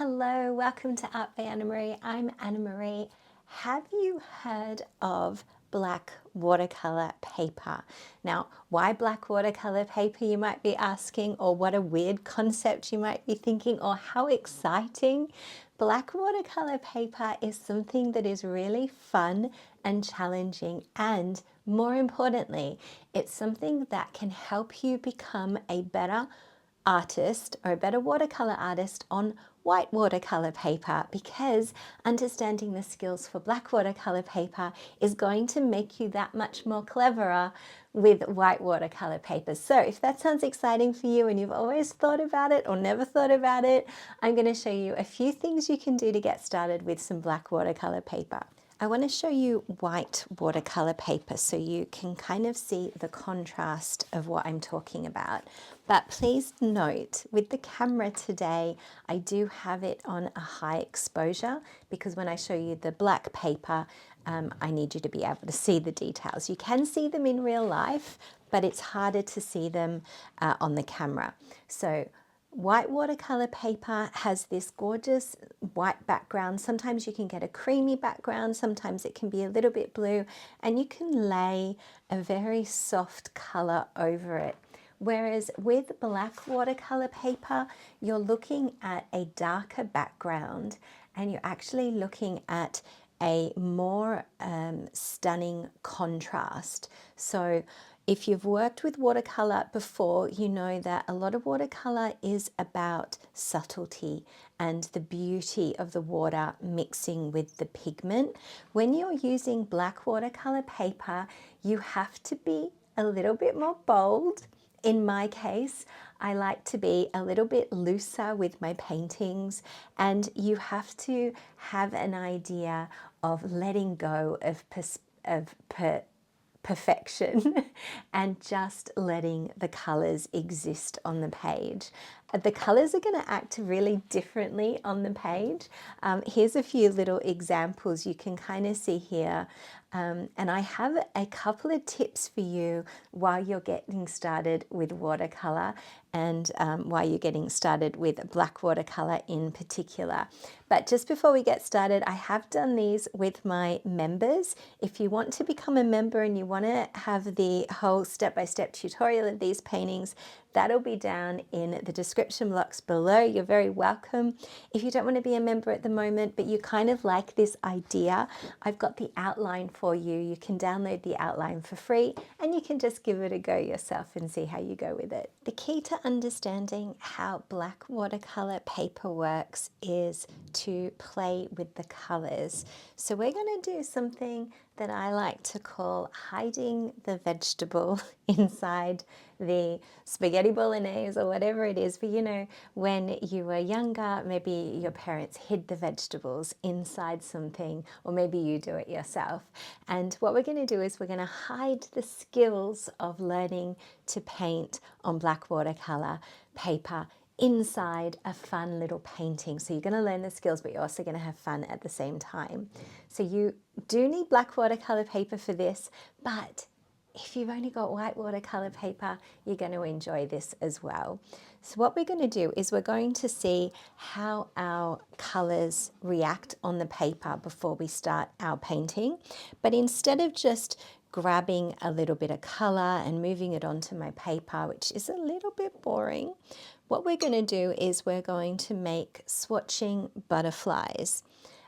Hello, welcome to Art by Anna Marie. I'm Anna Marie. Have you heard of black watercolor paper? Now, why black watercolor paper, you might be asking, or what a weird concept you might be thinking, or how exciting. Black watercolor paper is something that is really fun and challenging, and more importantly, it's something that can help you become a better artist or a better watercolor artist on white watercolor paper, because understanding the skills for black watercolor paper is going to make you that much more cleverer with white watercolor paper. So if that sounds exciting for you and you've always thought about it or never thought about it, I'm going to show you a few things you can do to get started with some black watercolor paper. I want to show you white watercolor paper so you can kind of see the contrast of what I'm talking about. But please note, with the camera today, I do have it on a high exposure because when I show you the black paper, I need you to be able to see the details. You can see them in real life, but it's harder to see them on the camera. So white watercolor paper has this gorgeous white background. Sometimes you can get a creamy background, sometimes it can be a little bit blue, and you can lay a very soft color over it. Whereas with black watercolor paper, you're looking at a darker background and you're actually looking at a more stunning contrast. So if you've worked with watercolor before, you know that a lot of watercolor is about subtlety and the beauty of the water mixing with the pigment. When you're using black watercolor paper, you have to be a little bit more bold. In my case, I like to be a little bit looser with my paintings, and you have to have an idea of letting go of perfection and just letting the colors exist on the page. The colors are going to act really differently on the page. Here's a few little examples you can kind of see here. And I have a couple of tips for you while you're getting started with watercolor and while you're getting started with black watercolor in particular. But just before we get started, I have done these with my members. If you want to become a member and you want to have the whole step-by-step tutorial of these paintings, that'll be down in the description box below. You're very welcome. If you don't want to be a member at the moment, but you kind of like this idea, I've got the outline for you. You can download the outline for free and you can just give it a go yourself and see how you go with it. The key to understanding how black watercolor paper works is to play with the colors. So we're going to do something that I like to call hiding the vegetable inside the spaghetti bolognese or whatever it is. But you know, when you were younger, maybe your parents hid the vegetables inside something, or maybe you do it yourself. And what we're going to do is we're going to hide the skills of learning to paint on black watercolor paper inside a fun little painting. So you're going to learn the skills, but you're also going to have fun at the same time. So you do need black watercolor paper for this, but if you've only got white watercolor paper, you're going to enjoy this as well. So what we're going to do is we're going to see how our colors react on the paper before we start our painting. But instead of just grabbing a little bit of color and moving it onto my paper, which is a little bit boring, what we're going to do is we're going to make swatching butterflies.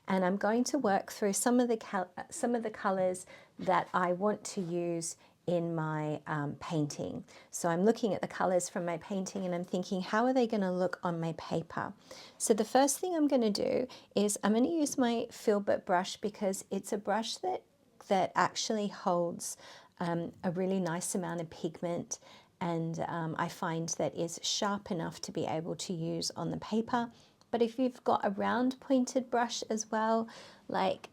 And I'm going to work through some of the colors that I want to use in my painting. So I'm looking at the colors from my painting and I'm thinking, how are they going to look on my paper? So the first thing I'm going to do is I'm going to use my filbert brush, because it's a brush that actually holds a really nice amount of pigment, and I find that is sharp enough to be able to use on the paper. But if you've got a round pointed brush as well, like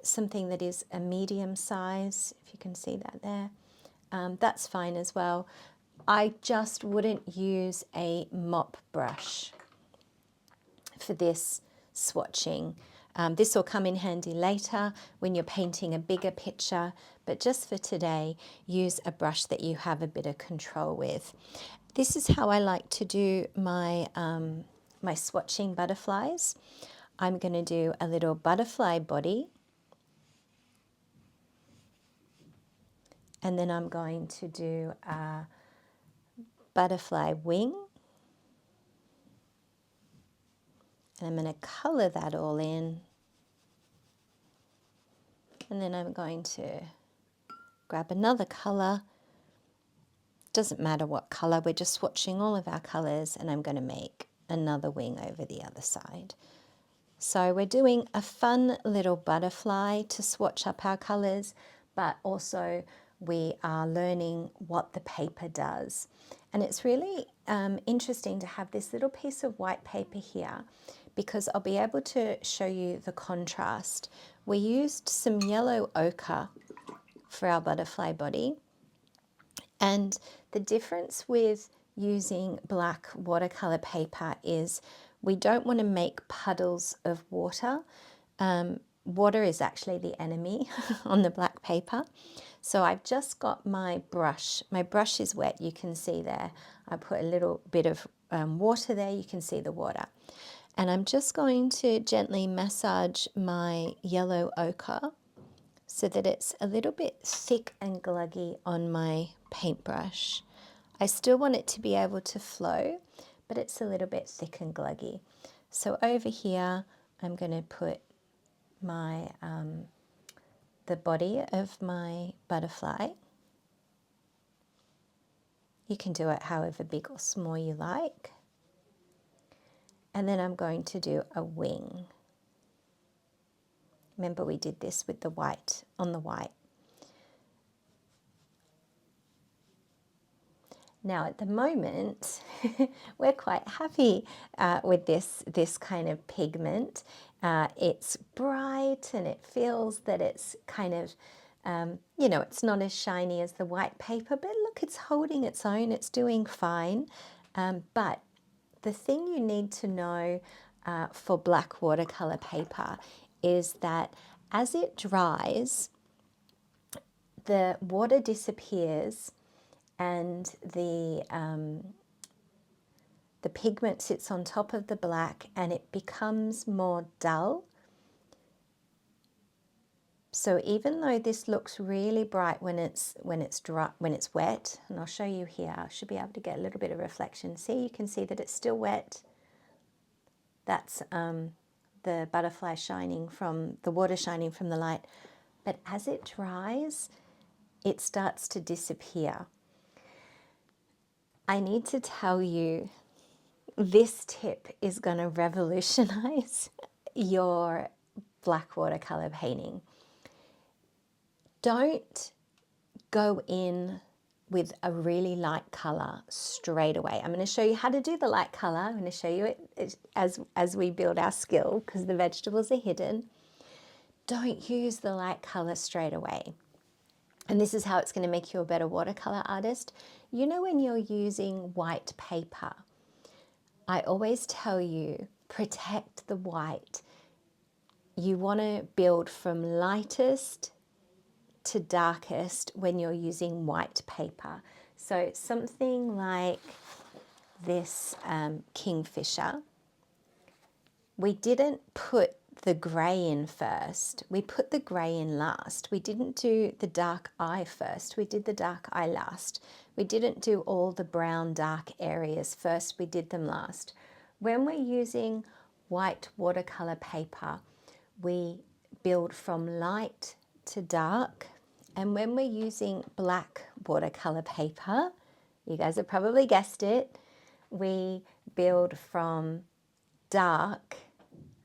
something that is a medium size, if you can see that there, that's fine as well. I just wouldn't use a mop brush for this swatching. This will come in handy later when you're painting a bigger picture, but just for today, use a brush that you have a bit of control with. This is how I like to do my my swatching butterflies. I'm going to do a little butterfly body, and then I'm going to do a butterfly wing, and I'm going to colour that all in, and then I'm going to grab another colour. Doesn't matter what colour, we're just swatching all of our colours, and I'm going to make another wing over the other side. So we're doing a fun little butterfly to swatch up our colours, but also we are learning what the paper does. And it's really interesting to have this little piece of white paper here, because I'll be able to show you the contrast. We used some yellow ochre for our butterfly body, and the difference with using black watercolour paper is we don't want to make puddles of water. Water is actually the enemy on the black paper. So I've just got my brush. My brush is wet, you can see there. I put a little bit of water there, you can see the water. And I'm just going to gently massage my yellow ochre so that it's a little bit thick and gluggy on my paintbrush. I still want it to be able to flow, but it's a little bit thick and gluggy. So over here, I'm going to put my the body of my butterfly. You can do it however big or small you like. And then I'm going to do a wing. Remember, we did this with the white on the white. Now at the moment, we're quite happy with this kind of pigment. It's bright and it feels that it's kind of, you know, it's not as shiny as the white paper, but look, it's holding its own, it's doing fine. But the thing you need to know for black watercolour paper is that as it dries, the water disappears and the pigment sits on top of the black and it becomes more dull. So even though this looks really bright when it's dry, when it's wet, and I'll show you here, I should be able to get a little bit of reflection. See, you can see that it's still wet. That's the butterfly shining from the water, shining from the light. But as it dries, it starts to disappear. I need to tell you, this tip is going to revolutionize your black watercolor painting. Don't go in with a really light color straight away. I'm going to show you how to do the light color. I'm going to show you it as we build our skill, because the vegetables are hidden. Don't use the light color straight away. And this is how it's going to make you a better watercolor artist. You know, when you're using white paper, I always tell you, protect the white. You want to build from lightest to darkest when you're using white paper. So something like this kingfisher, we didn't put the grey in first. We put the grey in last. We didn't do the dark eye first. We did the dark eye last. We didn't do all the brown dark areas first. We did them last. When we're using white watercolor paper, we build from light to dark. And when we're using black watercolor paper, you guys have probably guessed it, we build from dark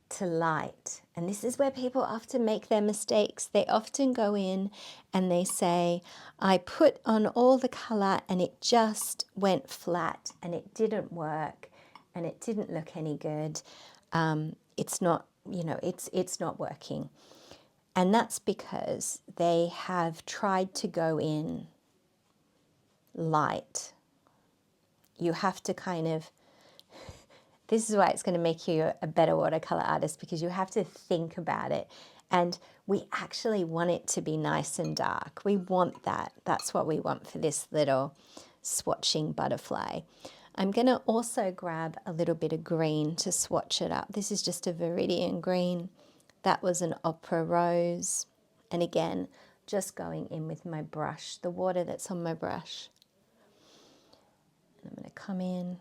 to light. And this is where people often make their mistakes. They often go in and they say, I put on all the color and it just went flat and it didn't work and it didn't look any good. It's not, you know, it's not working. And that's because they have tried to go in light. You have to kind of, this is why it's going to make you a better watercolor artist, because you have to think about it. And we actually want it to be nice and dark. We want that. That's what we want for this little swatching butterfly. I'm going to also grab a little bit of green to swatch it up. This is just a Viridian green. That was an Opera Rose. And again, just going in with my brush, the water that's on my brush. And I'm going to come in.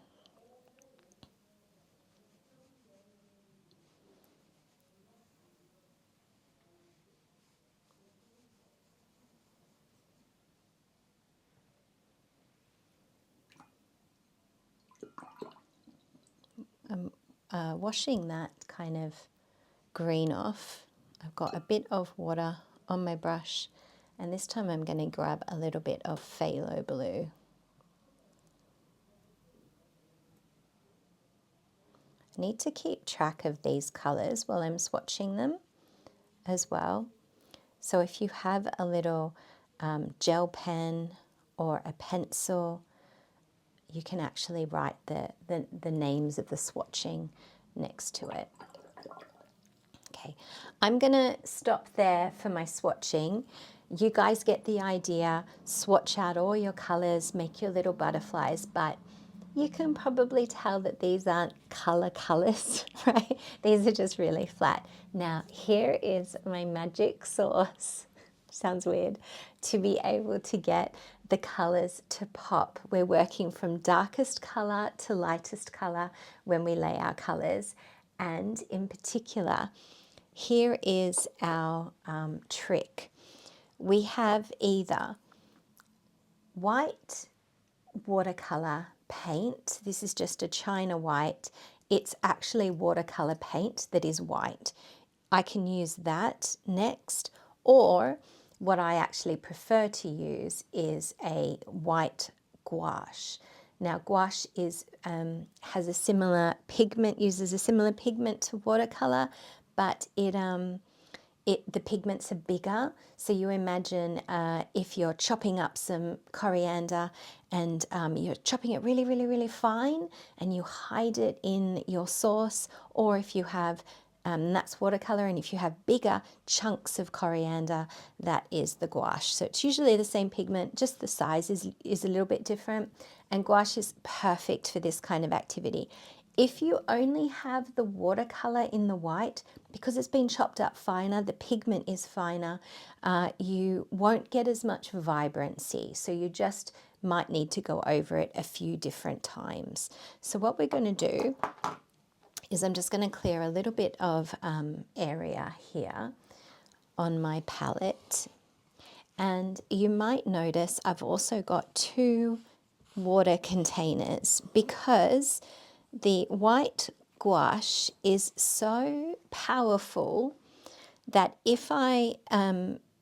I'm washing that kind of green off. I've got a bit of water on my brush, and this time I'm going to grab a little bit of phthalo blue. I need to keep track of these colours while I'm swatching them as well. So if you have a little gel pen or a pencil, you can actually write the names of the swatching next to it. Okay, I'm going to stop there for my swatching. You guys get the idea. Swatch out all your colours, make your little butterflies, but you can probably tell that these aren't colours, right? These are just really flat. Now, here is my magic sauce. Sounds weird. To be able to get the colours to pop. We're working from darkest colour to lightest colour when we lay our colours. And in particular, here is our trick. We have either white watercolor paint. This is just a China white. It's actually watercolor paint that is white. I can use that next, or what I actually prefer to use is a white gouache. Now gouache is has a similar pigment, uses a similar pigment to watercolor, but the pigments are bigger. So you imagine if you're chopping up some coriander and you're chopping it really, really, really fine and you hide it in your sauce, or if you have, that's watercolor, and if you have bigger chunks of coriander, that is the gouache. So it's usually the same pigment, just the size is a little bit different, and gouache is perfect for this kind of activity. If you only have the watercolor in the white, because it's been chopped up finer, the pigment is finer, you won't get as much vibrancy. So you just might need to go over it a few different times. So what we're going to do is I'm just going to clear a little bit of area here on my palette. And you might notice I've also got 2 water containers, because the white gouache is so powerful that if I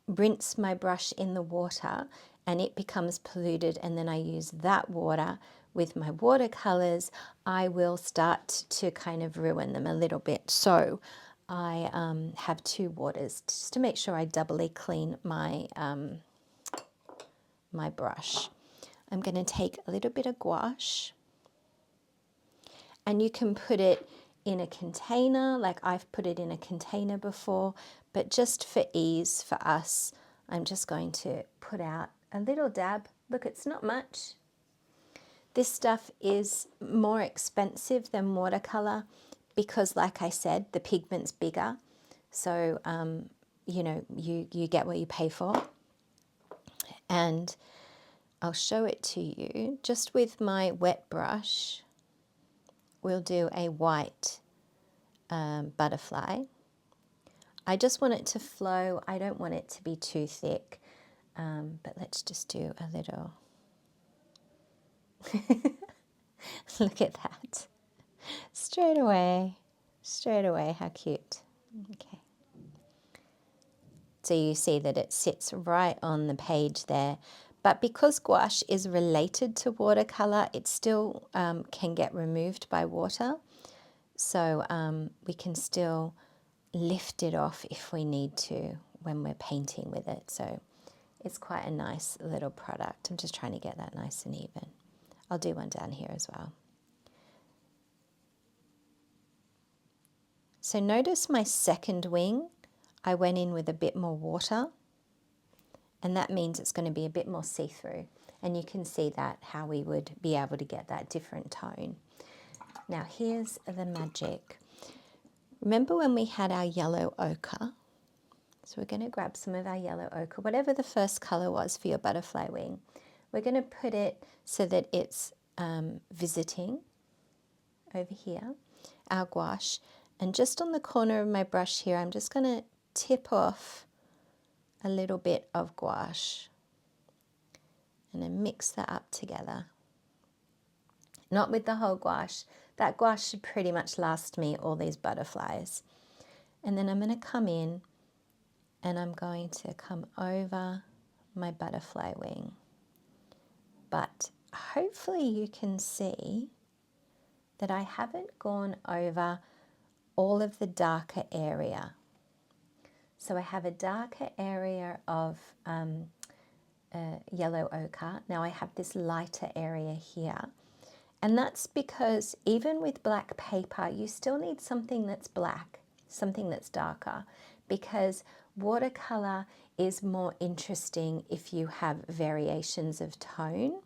rinse my brush in the water and it becomes polluted, and then I use that water with my watercolors, I will start to kind of ruin them a little bit. So I have 2 waters just to make sure I doubly clean my my brush. I'm going to take a little bit of gouache, and you can put it in a container, like I've put it in a container before, but just for ease for us, I'm just going to put out a little dab. Look, it's not much. This stuff is more expensive than watercolor because, like I said, the pigment's bigger. So, you know, you get what you pay for. And I'll show it to you just with my wet brush. We'll do a white butterfly. I just want it to flow. I don't want it to be too thick, but let's just do a little. Look at that. Straight away, how cute. Okay. So you see that it sits right on the page there. But because gouache is related to watercolor, it still can get removed by water. So we can still lift it off if we need to when we're painting with it. So it's quite a nice little product. I'm just trying to get that nice and even. I'll do one down here as well. So notice my second wing, I went in with a bit more water, and that means it's going to be a bit more see-through. And you can see that, how we would be able to get that different tone. Now here's the magic. Remember when we had our yellow ochre? So we're going to grab some of our yellow ochre, whatever the first colour was for your butterfly wing. We're going to put it so that it's visiting over here, our gouache. And just on the corner of my brush here, I'm just going to tip off a little bit of gouache and then mix that up together. Not with the whole gouache. That gouache should pretty much last me all these butterflies. And then I'm going to come in and I'm going to come over my butterfly wing. But hopefully you can see that I haven't gone over all of the darker area. So I have a darker area of yellow ochre. Now I have this lighter area here. And that's because even with black paper, you still need something that's black, something that's darker, because watercolor is more interesting if you have variations of tone.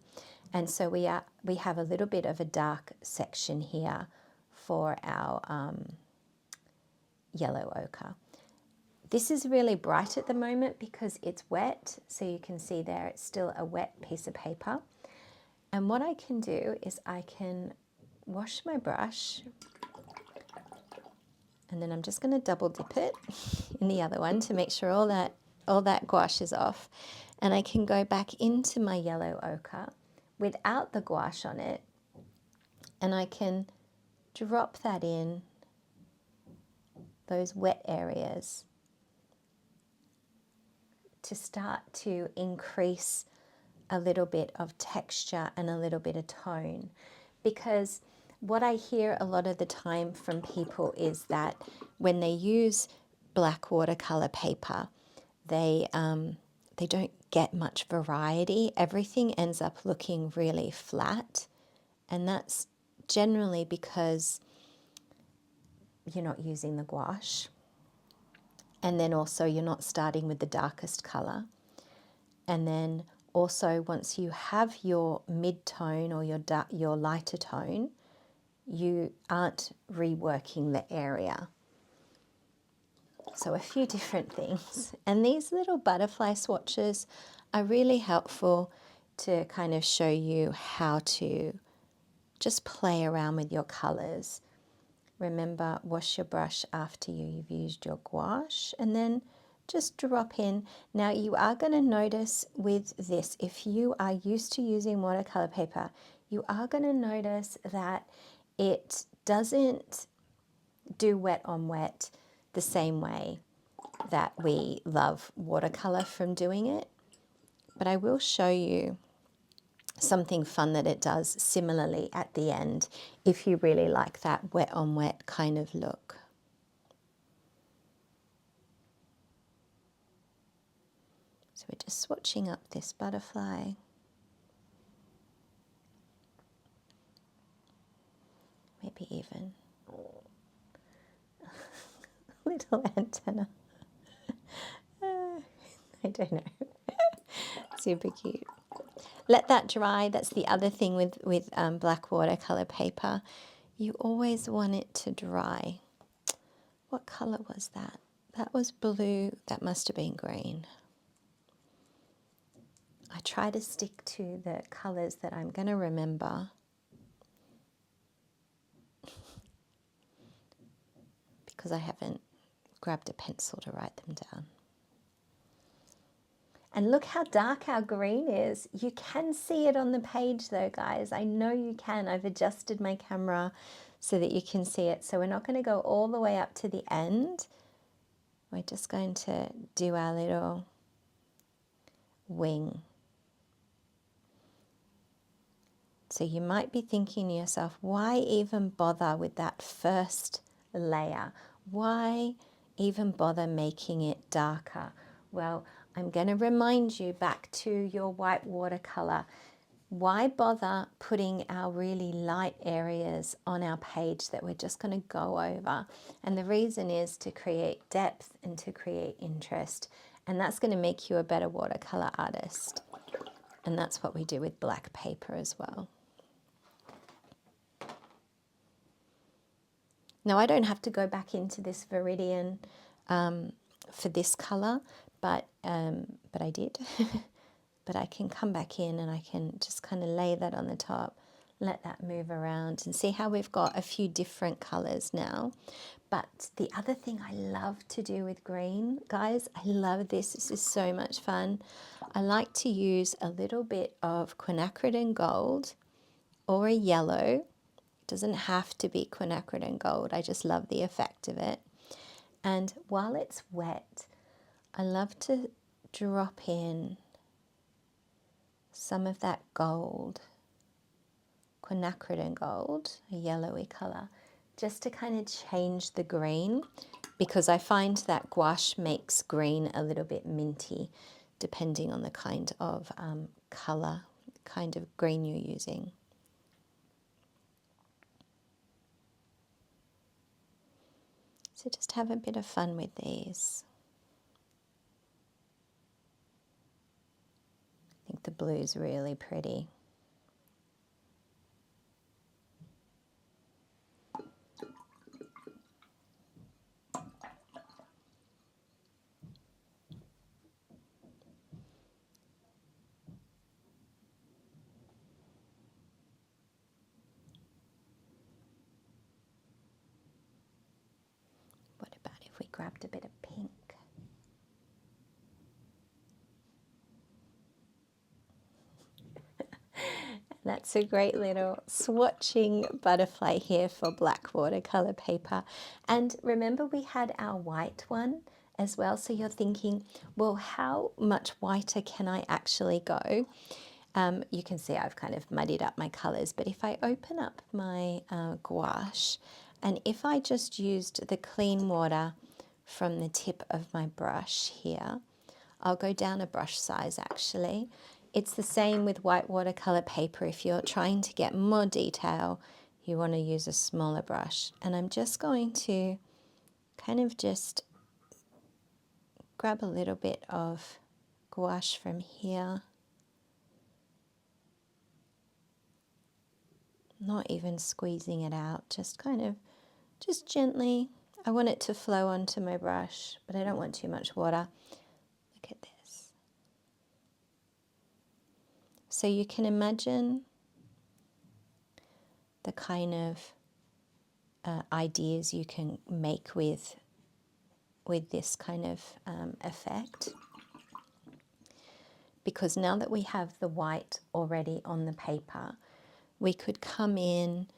And so we have a little bit of a dark section here for our yellow ochre. This is really bright at the moment because it's wet. So you can see there it's still a wet piece of paper. And what I can do is I can wash my brush, and then I'm just going to double dip it in the other one to make sure all that gouache is off. And I can go back into my yellow ochre without the gouache on it, and I can drop that in those wet areas to start to increase a little bit of texture and a little bit of tone. Because what I hear a lot of the time from people is that when they use black watercolor paper, they don't get much variety. Everything ends up looking really flat, and that's generally because you're not using the gouache, and then also you're not starting with the darkest color. And then also once you have your mid-tone or your lighter tone, you aren't reworking the area. So a few different things. And these little butterfly swatches are really helpful to kind of show you how to just play around with your colors. Remember, wash your brush after you've used your gouache, and then just drop in. Now you are going to notice with this, if you are used to using watercolor paper, you are going to notice that it doesn't do wet on wet the same way that we love watercolor from doing it. But I will show you something fun that it does similarly at the end if you really like that wet on wet kind of look. So we're just swatching up this butterfly. Maybe even little antenna. I don't know. Super cute. Let that dry. That's the other thing with black watercolor paper. You always want it to dry. What color was that? That was blue. That must have been green. I try to stick to the colors that I'm going to remember. Because I haven't grabbed a pencil to write them down. And look how dark our green is. You can see it on the page though, guys. I know you can. I've adjusted my camera so that you can see it. So we're not going to go all the way up to the end. We're just going to do our little wing. So you might be thinking to yourself, why even bother with that first layer? Why even bother making it darker? Well, I'm going to remind you back to your white watercolor. Why bother putting our really light areas on our page that we're just going to go over? And the reason is to create depth and to create interest. And that's going to make you a better watercolor artist. And that's what we do with black paper as well. Now I don't have to go back into this Viridian for this colour, but I did. But I can come back in and I can just kind of lay that on the top, let that move around, and see how we've got a few different colours now. But the other thing I love to do with green, guys, I love this. This is so much fun. I like to use a little bit of quinacridone gold or a yellow. It doesn't have to be quinacridone gold. I just love the effect of it. And while it's wet, I love to drop in some of that gold, quinacridone gold, a yellowy colour, just to kind of change the green, because I find that gouache makes green a little bit minty depending on the kind of colour, kind of green you're using. So just have a bit of fun with these. I think the blue's really pretty. What about if we grabbed a bit of pink? That's a great little swatching butterfly here for black watercolor paper. And remember, we had our white one as well. So you're thinking, well, how much whiter can I actually go? You can see I've kind of muddied up my colors, but if I open up my gouache, and if I just used the clean water from the tip of my brush here, I'll go down a brush size actually. It's the same with white watercolor paper. If you're trying to get more detail, you want to use a smaller brush. And I'm just going to kind of just grab a little bit of gouache from here. Not even squeezing it out, just kind of, just gently. I want it to flow onto my brush, but I don't want too much water. Look at this. So you can imagine the kind of ideas you can make with this kind of effect. Because now that we have the white already on the paper, we could come in,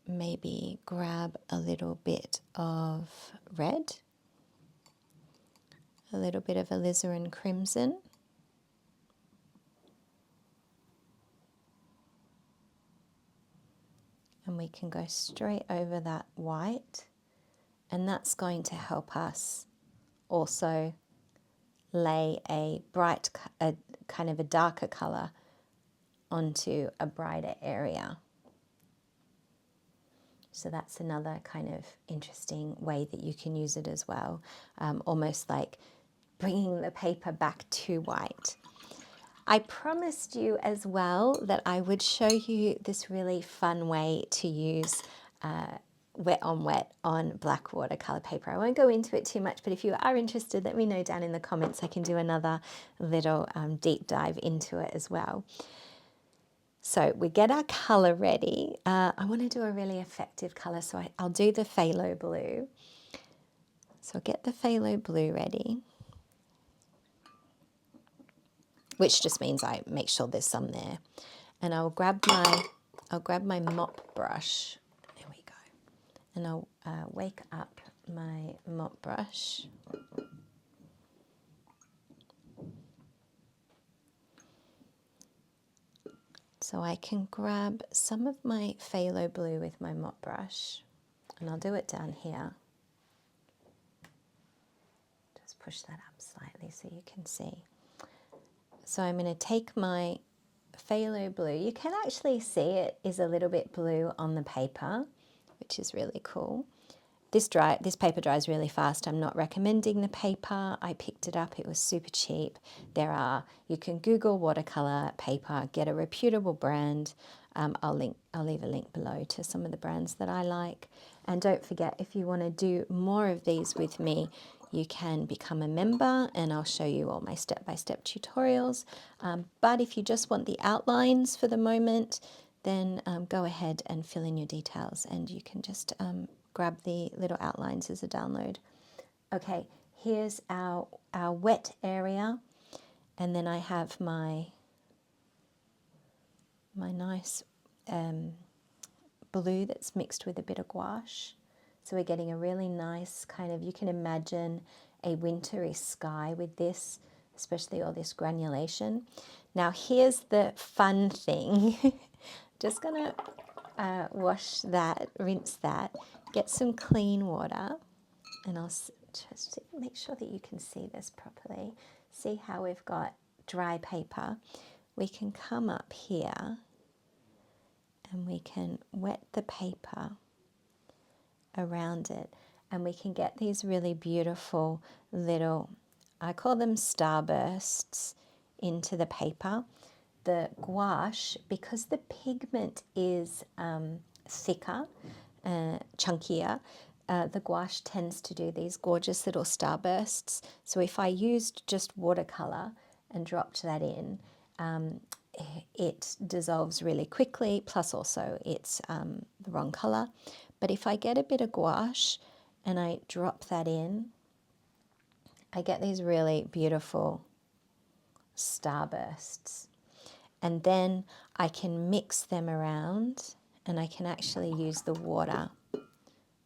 maybe grab a little bit of red, a little bit of alizarin crimson, and we can go straight over that white, and that's going to help us also lay a bright, a kind of a darker color onto a brighter area. So that's another kind of interesting way that you can use it as well, almost like bringing the paper back to white. I promised you as well that I would show you this really fun way to use wet on black watercolor paper. I won't go into it too much, but if you are interested, let me know down in the comments. I can do another little deep dive into it as well. So we get our colour ready. I want to do a really effective colour, so I'll do the phthalo blue. So I'll get the phthalo blue ready, which just means I make sure there's some there. And I'll grab my mop brush. There we go. And I'll wake up my mop brush. So I can grab some of my phthalo blue with my mop brush, and I'll do it down here. Just push that up slightly so you can see. So I'm going to take my phthalo blue. You can actually see it is a little bit blue on the paper, which is really cool. This paper dries really fast. I'm not recommending the paper. I picked it up. It was super cheap. You can Google watercolor paper, get a reputable brand. I'll leave a link below to some of the brands that I like. And don't forget, if you want to do more of these with me, you can become a member and I'll show you all my step-by-step tutorials. But if you just want the outlines for the moment, then go ahead and fill in your details and you can just grab the little outlines as a download. Okay, here's our wet area, and then I have my nice blue that's mixed with a bit of gouache. So we're getting a really nice kind of, you can imagine a wintry sky with this, especially all this granulation. Now here's the fun thing. Just gonna wash that, rinse that, get some clean water, and I'll just make sure that you can see this properly. See how we've got dry paper. We can come up here and we can wet the paper around it, and we can get these really beautiful little, I call them starbursts, into the paper. The gouache, because the pigment is thicker, chunkier, the gouache tends to do these gorgeous little starbursts. So if I used just watercolor and dropped that in, it dissolves really quickly, plus also it's the wrong color. But if I get a bit of gouache and I drop that in, I get these really beautiful starbursts. And then I can mix them around, and I can actually use the water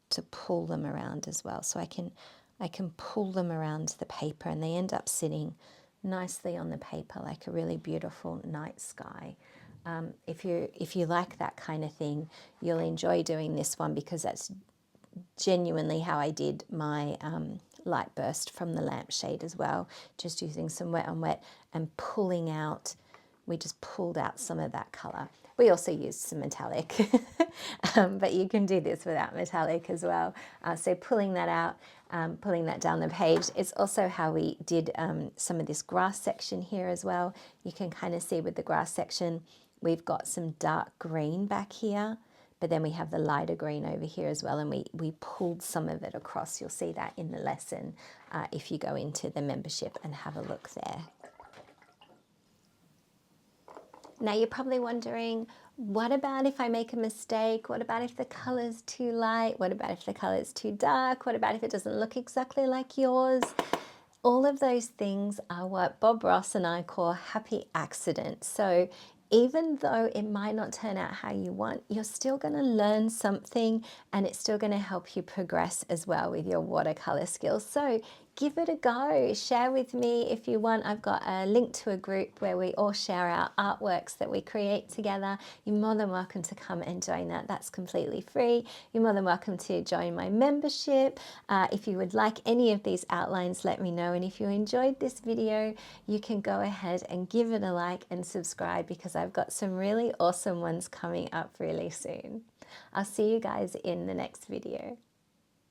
to pull them around as well. So I can pull them around the paper, and they end up sitting nicely on the paper like a really beautiful night sky. If you like that kind of thing, you'll enjoy doing this one, because that's genuinely how I did my light burst from the lampshade as well, just using some wet on wet and pulling out. We just pulled out some of that colour. We also used some metallic, but you can do this without metallic as well. So pulling that out, pulling that down the page. It's also how we did some of this grass section here as well. You can kind of see with the grass section, we've got some dark green back here, but then we have the lighter green over here as well, and we pulled some of it across. You'll see that in the lesson if you go into the membership and have a look there. Now you're probably wondering, what about if I make a mistake? What about if the color's too light? What about if the color's too dark? What about if it doesn't look exactly like yours? All of those things are what Bob Ross and I call happy accidents. So even though it might not turn out how you want, you're still going to learn something, and it's still going to help you progress as well with your watercolor skills. So give it a go. Share with me if you want. I've got a link to a group where we all share our artworks that we create together. You're more than welcome to come and join that. That's completely free. You're more than welcome to join my membership. If you would like any of these outlines, let me know. And if you enjoyed this video, you can go ahead and give it a like and subscribe, because I've got some really awesome ones coming up really soon. I'll see you guys in the next video.